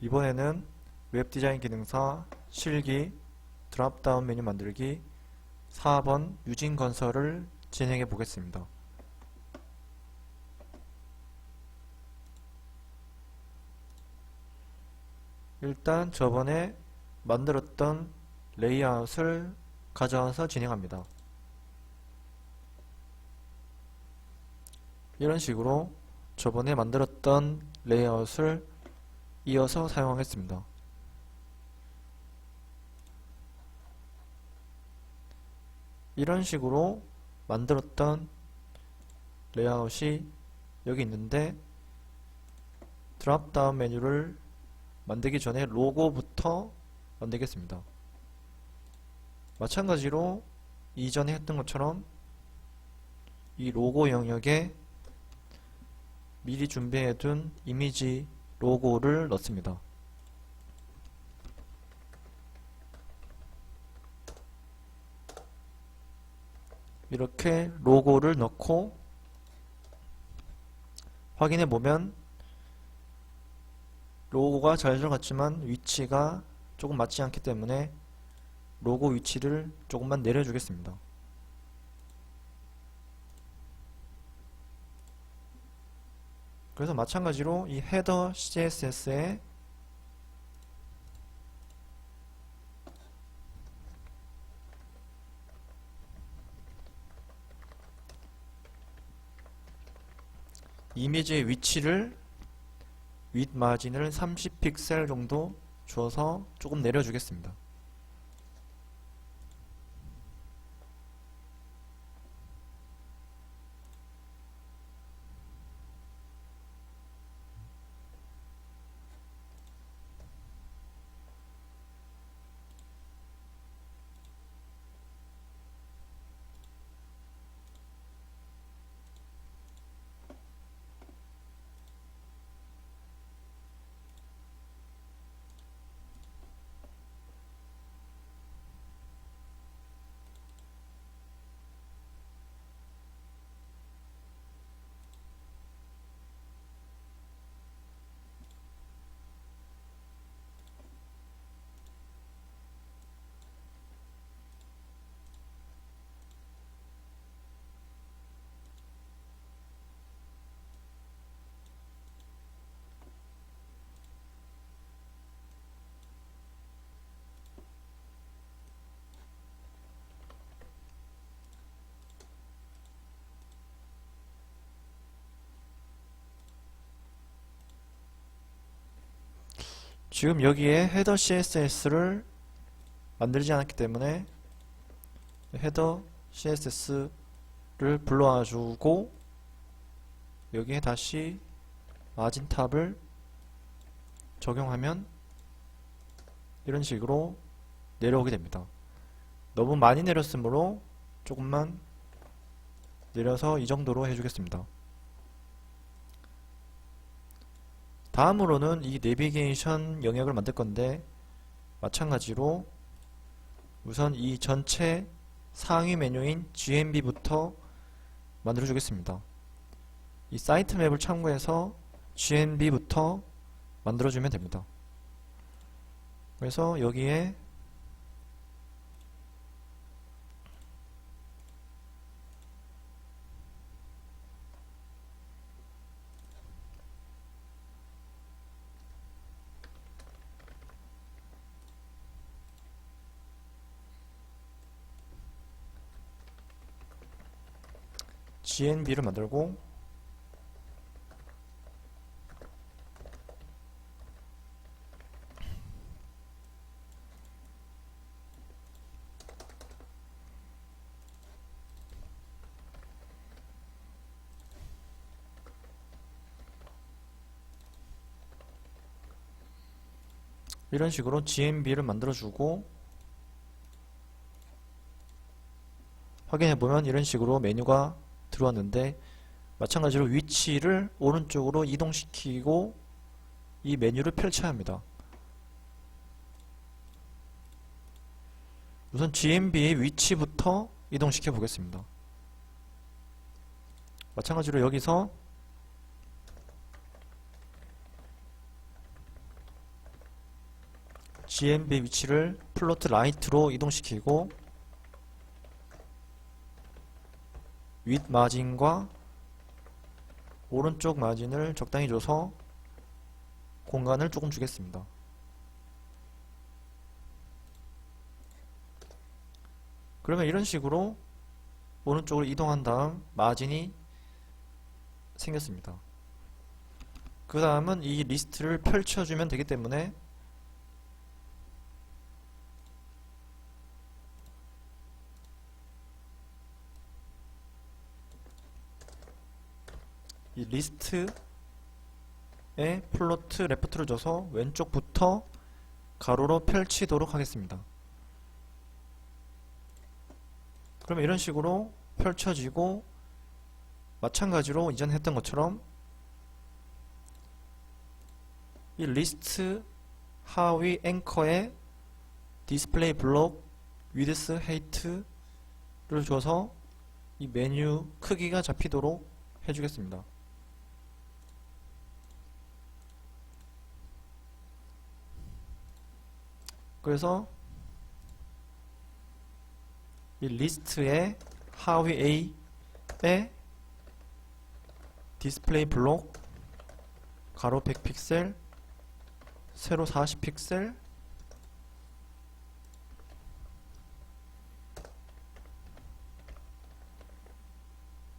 이번에는 웹 디자인 기능사 실기 드랍다운 메뉴 만들기 4번 유진 건설을 진행해 보겠습니다. 일단 저번에 만들었던 레이아웃을 가져와서 진행합니다. 이런 식으로 저번에 만들었던 레이아웃을 이어서 사용하겠습니다. 이런 식으로 만들었던 레이아웃이 여기 있는데 드랍다운 메뉴를 만들기 전에 로고부터 만들겠습니다. 마찬가지로 이전에 했던 것처럼 이 로고 영역에 미리 준비해둔 이미지 로고를 넣습니다. 이렇게 로고를 넣고 확인해 보면 로고가 잘 들어갔지만 위치가 조금 맞지 않기 때문에 로고 위치를 조금만 내려주겠습니다. 그래서 마찬가지로 이 헤더 CSS에 이미지의 위치를 윗 마진을 30픽셀 정도 줘서 조금 내려주겠습니다. 지금 여기에 헤더 CSS를 만들지 않았기 때문에 헤더 CSS를 불러와 주고 여기에 다시 마진 탑을 적용하면 이런 식으로 내려오게 됩니다. 너무 많이 내렸으므로 조금만 내려서 이 정도로 해주겠습니다. 다음으로는 이 내비게이션 영역을 만들 건데 마찬가지로 우선 이 전체 상위 메뉴인 GMB부터 만들어 주겠습니다. 이 사이트 맵을 참고해서 GMB부터 만들어 주면 됩니다. 그래서 여기에 GNB를 만들고 이런 식으로 GNB를 만들어주고 확인해보면 이런 식으로 메뉴가 들어왔는데 마찬가지로 위치를 오른쪽으로 이동시키고 이 메뉴를 펼쳐야 합니다. 우선 GMB의 위치부터 이동시켜 보겠습니다. 마찬가지로 여기서 GMB 위치를 플로트 라이트로 이동시키고 윗 마진과 오른쪽 마진을 적당히 줘서 공간을 조금 주겠습니다. 그러면 이런 식으로 오른쪽으로 이동한 다음 마진이 생겼습니다. 그 다음은 이 리스트를 펼쳐주면 되기 때문에 이 리스트에 플로트 레프트를 줘서 왼쪽부터 가로로 펼치도록 하겠습니다. 그러면 이런 식으로 펼쳐지고 마찬가지로 이전 했던 것처럼 이 리스트 하위 앵커에 디스플레이 블록 위드스 헤이트를 줘서 이 메뉴 크기가 잡히도록 해주겠습니다. 그래서 이 리스트의 하위 A에 디스플레이 블록 가로 100픽셀 세로 40픽셀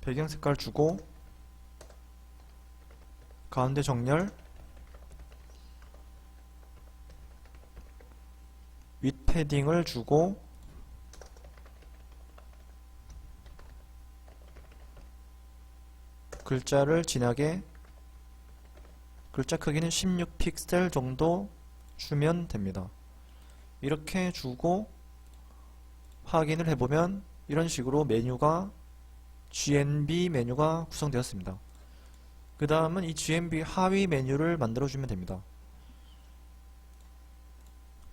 배경 색깔 주고 가운데 정렬 윗 패딩을 주고 글자를 진하게 글자 크기는 16픽셀 정도 주면 됩니다. 이렇게 주고 확인을 해보면 이런 식으로 메뉴가 GMB 메뉴가 구성되었습니다. 그 다음은 이 GMB 하위 메뉴를 만들어주면 됩니다.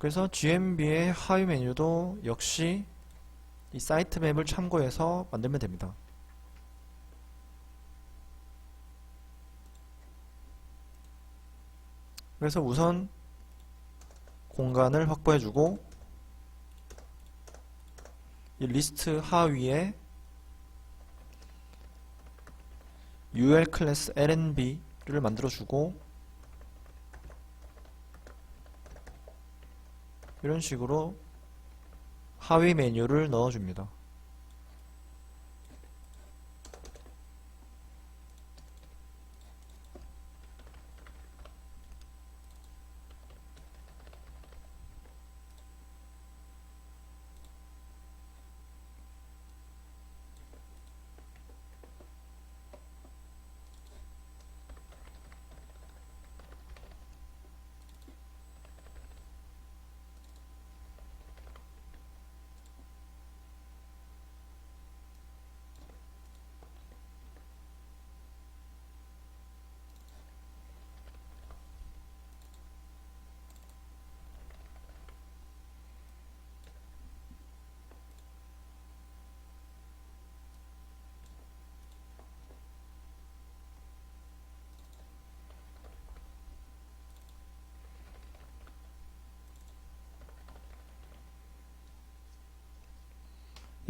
그래서 GMB의 하위 메뉴도 역시 이 사이트 맵을 참고해서 만들면 됩니다. 그래서 우선 공간을 확보해주고 이 리스트 하위에 UL 클래스 LNB를 만들어주고 이런 식으로 하위 메뉴를 넣어줍니다.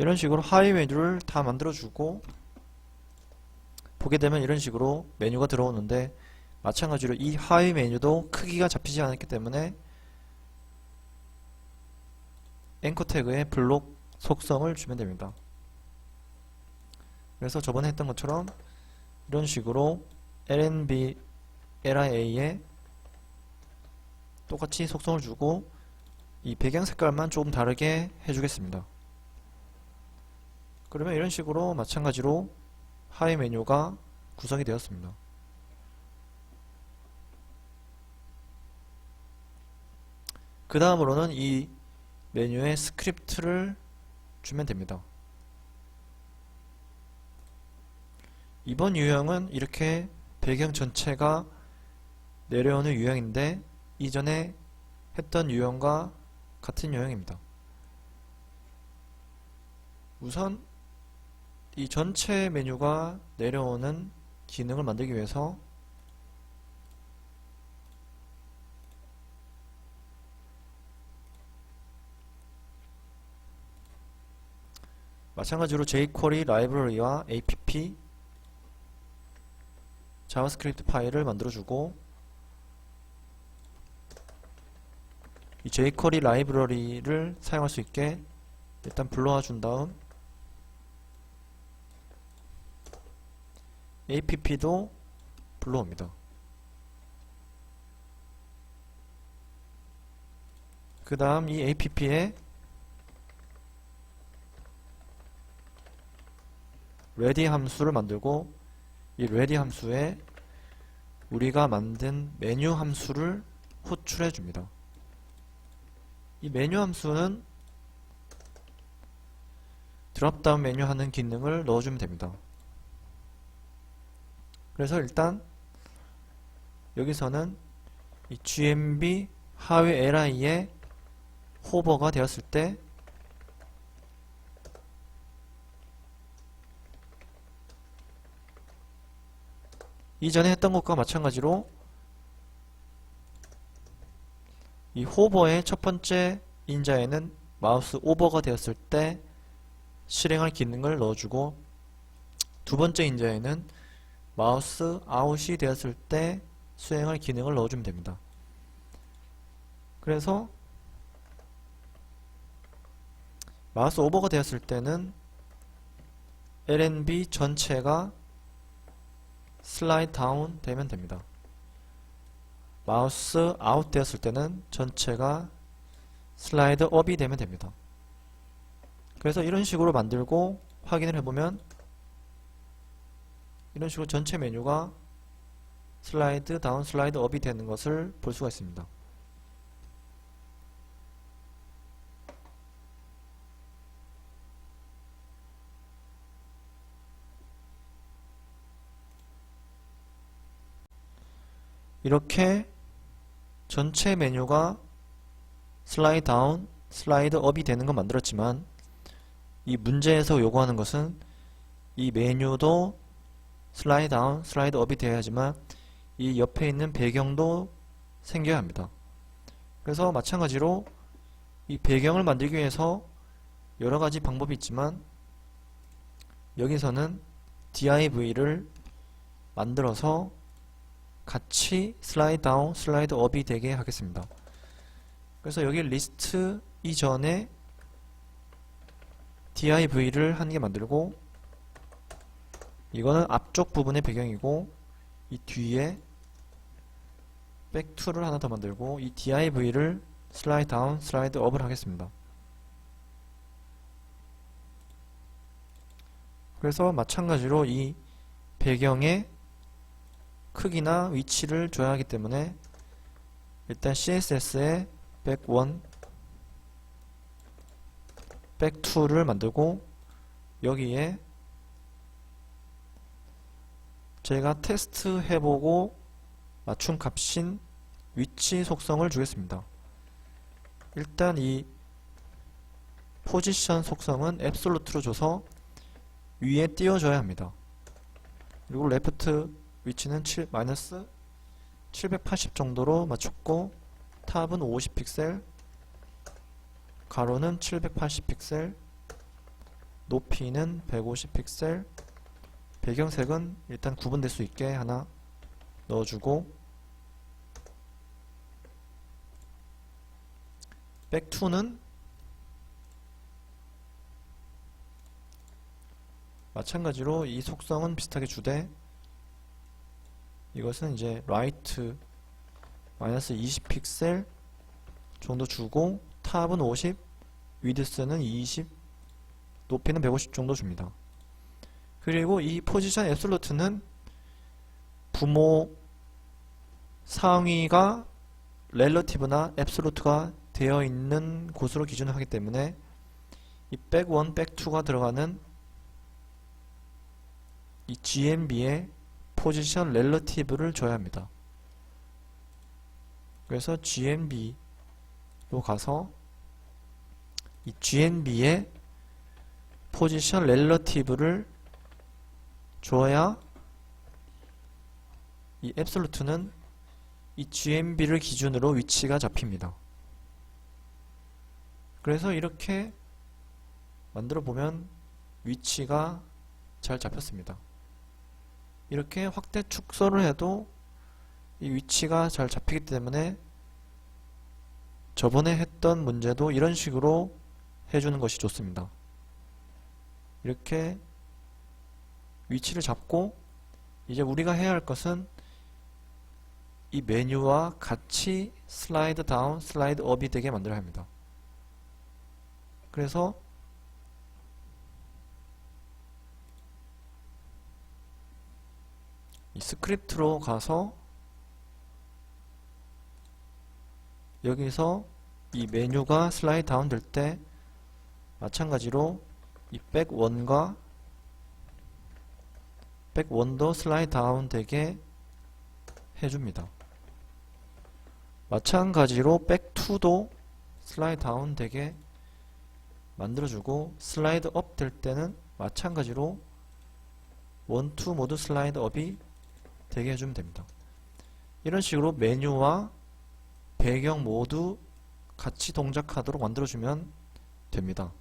이런 식으로 하위 메뉴를 다 만들어주고 보게 되면 이런 식으로 메뉴가 들어오는데 마찬가지로 이 하위 메뉴도 크기가 잡히지 않았기 때문에 앵커 태그에 블록 속성을 주면 됩니다. 그래서 저번에 했던 것처럼 이런 식으로 LNB LIA에 똑같이 속성을 주고 이 배경 색깔만 조금 다르게 해주겠습니다. 그러면 이런 식으로 마찬가지로 하위 메뉴가 구성이 되었습니다. 그 다음으로는 이 메뉴에 스크립트를 주면 됩니다. 이번 유형은 이렇게 배경 전체가 내려오는 유형인데 이전에 했던 유형과 같은 유형입니다. 우선 이 전체 메뉴가 내려오는 기능을 만들기 위해서 마찬가지로 jQuery 라이브러리와 app 자바스크립트 파일을 만들어주고, 이 jQuery 라이브러리를 사용할 수 있게 일단 불러와 준 다음 app도 불러옵니다. 그 다음 이 app에 ready 함수를 만들고, 이 ready 함수에 우리가 만든 메뉴 함수를 호출해 줍니다. 이 메뉴 함수는 드롭다운 메뉴 하는 기능을 넣어주면 됩니다. 그래서 일단 여기서는 이 gmb 하위 li에 호버가 되었을 때 이전에 했던 것과 마찬가지로 이 호버의 첫 번째 인자에는 마우스 오버가 되었을 때 실행할 기능을 넣어주고, 두 번째 인자에는 마우스 아웃이 되었을 때 수행할 기능을 넣어주면 됩니다. 그래서 마우스 오버가 되었을 때는 LNB 전체가 슬라이드 다운 되면 됩니다. 마우스 아웃 되었을 때는 전체가 슬라이드 업이 되면 됩니다. 그래서 이런 식으로 만들고 확인을 해보면 이런 식으로 전체 메뉴가 슬라이드 다운, 슬라이드 업이 되는 것을 볼 수가 있습니다. 이렇게 전체 메뉴가 슬라이드 다운, 슬라이드 업이 되는 건 만들었지만, 이 문제에서 요구하는 것은 이 메뉴도 슬라이드 다운, 슬라이드 업이 되어야지만 이 옆에 있는 배경도 생겨야 합니다. 그래서 마찬가지로 이 배경을 만들기 위해서 여러가지 방법이 있지만, 여기서는 div를 만들어서 같이 슬라이드 다운, 슬라이드 업이 되게 하겠습니다. 그래서 여기 리스트 이전에 div를 한 개 만들고, 이거는 앞쪽 부분의 배경이고, 이 뒤에 back2를 하나 더 만들고, 이 div를 슬라이드 다운, 슬라이드 업을 하겠습니다. 그래서 마찬가지로 이 배경의 크기나 위치를 줘야 하기 때문에 일단 CSS에 back1, back2를 만들고, 여기에 제가 테스트 해보고 맞춘 값인 위치 속성을 주겠습니다. 일단 이 포지션 속성은 앱솔루트로 줘서 위에 띄워줘야 합니다. 그리고 레프트 위치는 마이너스 780 정도로 맞췄고, 탑은 50 픽셀, 가로는 780 픽셀, 높이는 150 픽셀, 배경색은 일단 구분될 수 있게 하나 넣어주고, back2는 마찬가지로 이 속성은 비슷하게 주되, 이것은 이제 right 마이너스 20 픽셀 정도 주고, 탑은 50, 위드스는 20, 높이는 150 정도 줍니다. 그리고 이 포지션 앱솔루트는 부모 상위가 렐러티브나 앱솔루트가 되어 있는 곳으로 기준을 하기 때문에 이 back1, back2가 들어가는 이 GMB에 포지션 렐러티브를 줘야 합니다. 그래서 GMB로 가서 이 GMB에 포지션 렐러티브를 줘야 이 앱솔루트는 이 GMB를 기준으로 위치가 잡힙니다. 그래서 이렇게 만들어 보면 위치가 잘 잡혔습니다. 이렇게 확대 축소를 해도 이 위치가 잘 잡히기 때문에 저번에 했던 문제도 이런 식으로 해주는 것이 좋습니다. 이렇게 위치를 잡고 이제 우리가 해야 할 것은 이 메뉴와 같이 슬라이드 다운, 슬라이드 업이 되게 만들어야 합니다. 그래서 이 스크립트로 가서 여기서 이 메뉴가 슬라이드 다운 될 때 마찬가지로 이 백1과 백1도 슬라이드 다운 되게 해줍니다. 마찬가지로 백2도 슬라이드 다운 되게 만들어주고 슬라이드 업 될 때는 마찬가지로 1, 2 모두 슬라이드 업이 되게 해주면 됩니다. 이런 식으로 메뉴와 배경 모두 같이 동작하도록 만들어주면 됩니다.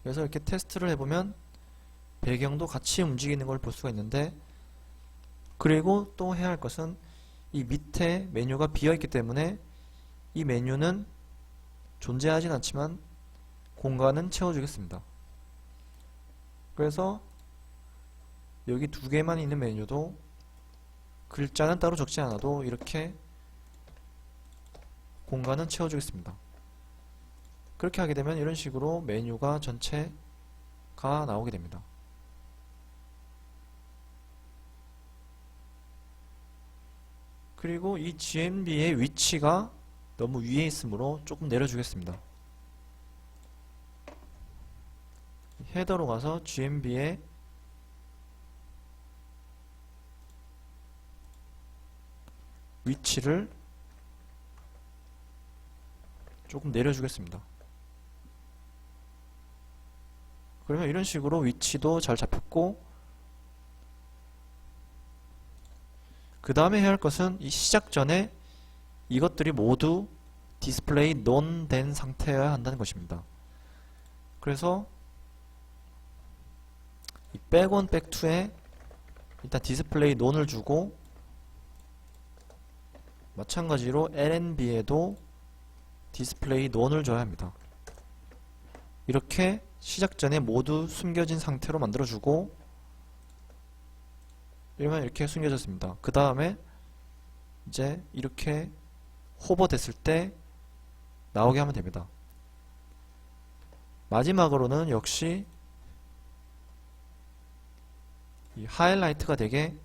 그래서 이렇게 테스트를 해보면 배경도 같이 움직이는 걸 볼 수가 있는데, 그리고 또 해야 할 것은 이 밑에 메뉴가 비어있기 때문에 이 메뉴는 존재하진 않지만 공간은 채워주겠습니다. 그래서 여기 두 개만 있는 메뉴도 글자는 따로 적지 않아도 이렇게 공간은 채워주겠습니다. 그렇게 하게 되면 이런 식으로 메뉴가 전체가 나오게 됩니다. 그리고 이 GMB의 위치가 너무 위에 있으므로 조금 내려주겠습니다. 헤더로 가서 GMB의 위치를 조금 내려주겠습니다. 그러면 이런 식으로 위치도 잘 잡혔고, 그 다음에 해야 할 것은 이 시작 전에 이것들이 모두 디스플레이 논 된 상태여야 한다는 것입니다. 그래서 이 백1, 백2에 일단 디스플레이 논을 주고, 마찬가지로 LNB에도 디스플레이 논을 줘야 합니다. 이렇게 시작 전에 모두 숨겨진 상태로 만들어주고, 이러면 이렇게 숨겨졌습니다. 그 다음에 이제 이렇게 호버 됐을 때 나오게 하면 됩니다. 마지막으로는 역시 이 하이라이트가 되게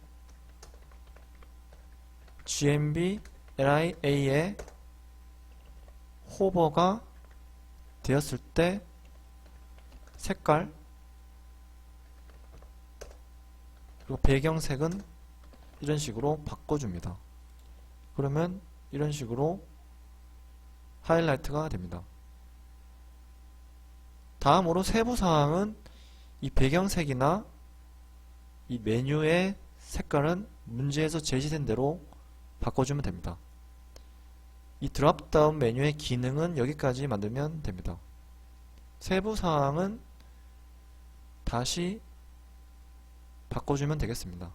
GMB LIA에 호버가 되었을 때 색깔 그리고 배경색은 이런 식으로 바꿔줍니다. 그러면 이런 식으로 하이라이트가 됩니다. 다음으로 세부사항은 이 배경색이나 이 메뉴의 색깔은 문제에서 제시된 대로 바꿔주면 됩니다. 이 드롭다운 메뉴의 기능은 여기까지 만들면 됩니다. 세부사항은 다시 바꿔주면 되겠습니다.